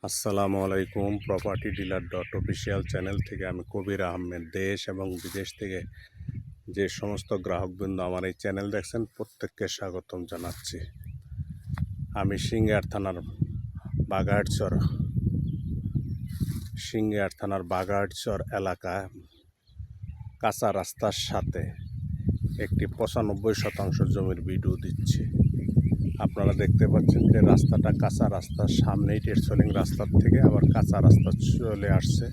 আসসালামু আলাইকুম। Property dealer dot official channel থেকে আমি কবির আহমেদ। দেশ এবং বিদেশ থেকে যে সমস্ত গ্রাহকবৃন্দ আমার এই চ্যানেল দেখছেন প্রত্যেককে স্বাগতম জানাচ্ছি। আমি সিংগার থানার বাগারচর এলাকায় কাঁচা রাস্তার সাথে একটি 95% জমির ভিডিও দিচ্ছি। আপনারা দেখতে পাচ্ছেন যে রাস্তাটা কাঁচা রাস্তার সামনেই টেরসলিং রাস্তার থেকে আবার কাঁচা রাস্তা চলে আসছে।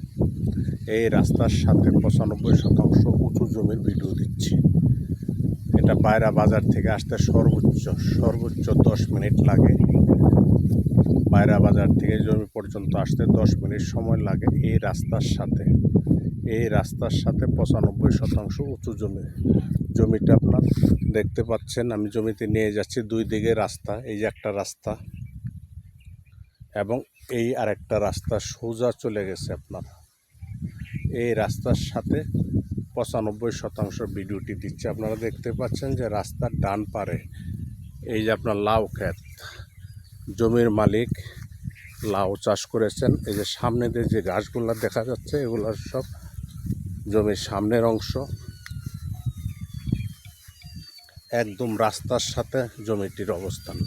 এই রাস্তার সাথে 95% উঁচু জমির ভিডিও দিচ্ছি। এটা পায়রা বাজার থেকে আসতে সর্বোচ্চ 10 মিনিট লাগে। পায়রা বাজার থেকে জমি পর্যন্ত আসতে 10 মিনিট সময় লাগে। এই রাস্তার সাথে 95% উঁচু জমিটা আপনার দেখতে পাচ্ছেন। আমি জমিতে নিয়ে যাচ্ছি, দুই দিকে রাস্তা। এই যে একটা রাস্তা এবং এই আরেকটা রাস্তা সোজা চলে গেছে আপনার। এই রাস্তার সাথে 95% ভিডিওটি দিচ্ছে। আপনারা দেখতে পাচ্ছেন যে রাস্তার ডান পারে এই যে আপনার লাউ ক্ষেত, জমির মালিক লাউ চাষ করেছেন। এই যে সামনে দিয়ে যে গাছগুলো দেখা যাচ্ছে এগুলোর সব জমির সামনের অংশ। একদম রাস্তার সাথে জমিটির অবস্থান।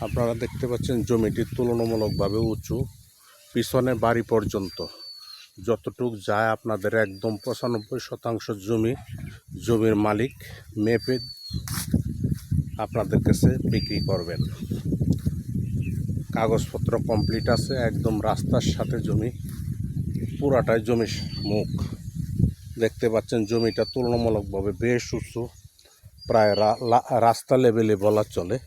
আপনারা দেখতে পাচ্ছেন জমিটি তুলনামূলকভাবে উঁচু। পিছনে বাড়ি পর্যন্ত যতটুক যায় আপনাদের একদম 95% জমির মালিক মেপে আপনাদের কাছে বিক্রি করবেন। কাগজপত্র কমপ্লিট আছে। একদম রাস্তার সাথে জমি, পুরাটাই জমির মুখ। দেখতে পাচ্ছেন জমিটা তুলনামূলকভাবে বেশ উঁচু, প্রায় রাস্তা লেভেলে বলা চলে।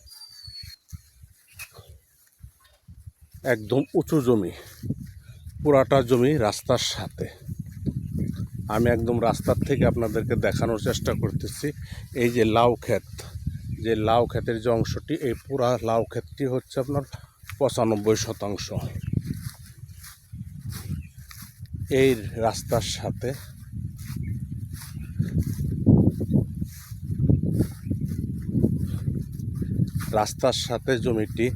একদম উঁচু জমি, পুরাটা জমি রাস্তার সাথে। আমি একদম রাস্তার থেকে আপনাদেরকে দেখানোর চেষ্টা করতেছি। এই যে লাউ ক্ষেত, যে লাউ ক্ষেতের যে অংশটি, এই পুরা লাউ ক্ষেতটি হচ্ছে আপনার 95%। এই রাস্তার সাথে জমিটি,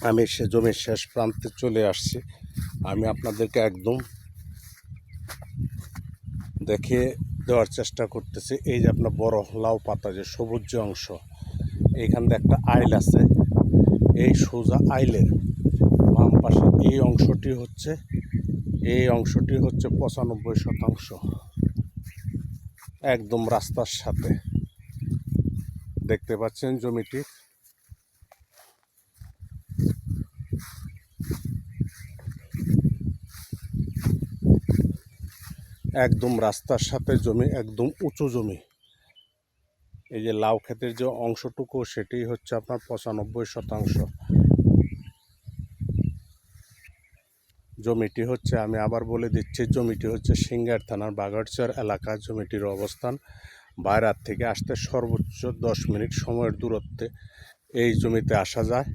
আমি সে জমির শেষ প্রান্তে চলে আসছি। আমি আপনাদেরকে একদম দেখিয়ে দেওয়ার চেষ্টা করতেছি। এই যে আপনার বড় লাউ পাতা, যে সবুজ যে অংশ, এইখান থেকে একটা আইল আছে। এই সোজা আইলের বাম পাশে এই অংশটি হচ্ছে 95%। একদম রাস্তার সাথে দেখতে পাচ্ছেন জমিটি। একদম রাস্তার সাথে জমি, একদম উঁচু জমি। এই যে লাউ ক্ষেতের যে অংশটুকু, সেটি হচ্ছে আপনার 95%। জমিটি হচ্ছে, আমি আবার বলে দিচ্ছি, জমিটি হচ্ছে সিংগার থানার বাগারচর এলাকা। জমিটির অবস্থান বাইরার থেকে আসতে সর্বোচ্চ 10 মিনিট সময়ের দূরত্বে এই জমিতে আসা যায়।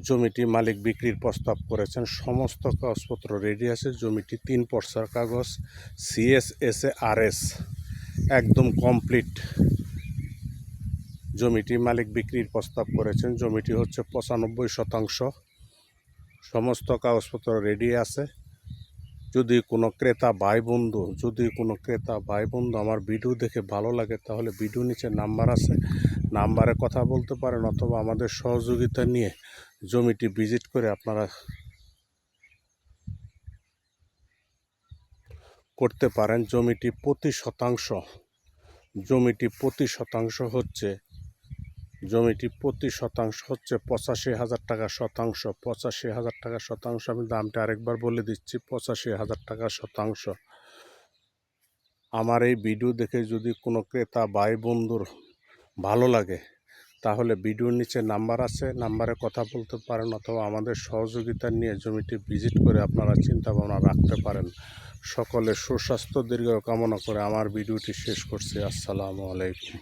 জমিটি মালিক বিক্রির প্রস্তাব করেছেন। সমস্ত কাগজপত্র রেডি আছে। জমিটি 3 পর্সার কাগজ, CSSARS একদম কমপ্লিট। জমিটি মালিক বিক্রির প্রস্তাব করেছেন। জমিটি হচ্ছে 95%। সমস্ত কাগজপত্র রেডি আছে। যদি কোনো ক্রেতা ভাই বন্ধু আমার ভিডিও দেখে ভালো লাগে, তাহলে ভিডিও নিচে নাম্বার আছে, নাম্বারে কথা বলতে পারেন, অথবা আমাদের সহযোগিতা নিয়ে জমিটি ভিজিট করে আপনারা করতে পারেন। জমিটি প্রতি শতাংশ হচ্ছে 85,000 টাকা শতাংশ। 85,000 টাকা শতাংশ। আমি দামটা আরেকবার বলে দিচ্ছি, 85,000 টাকা শতাংশ। আমার এই ভিডিও দেখে যদি কোনো ক্রেতা ভাই বন্ধুর ভালো লাগে, তাহলে ভিডিওর নিচে নাম্বার আছে, নাম্বারে কথা বলতে পারেন, অথবা আমাদের সহযোগিতা নিয়ে জমিটি ভিজিট করে আপনারা চিন্তা ভাবনা রাখতে পারেন। সকলের সুস্বাস্থ্য দীর্ঘ কামনা করে আমার ভিডিওটি শেষ করছি। আসসালামু আলাইকুম।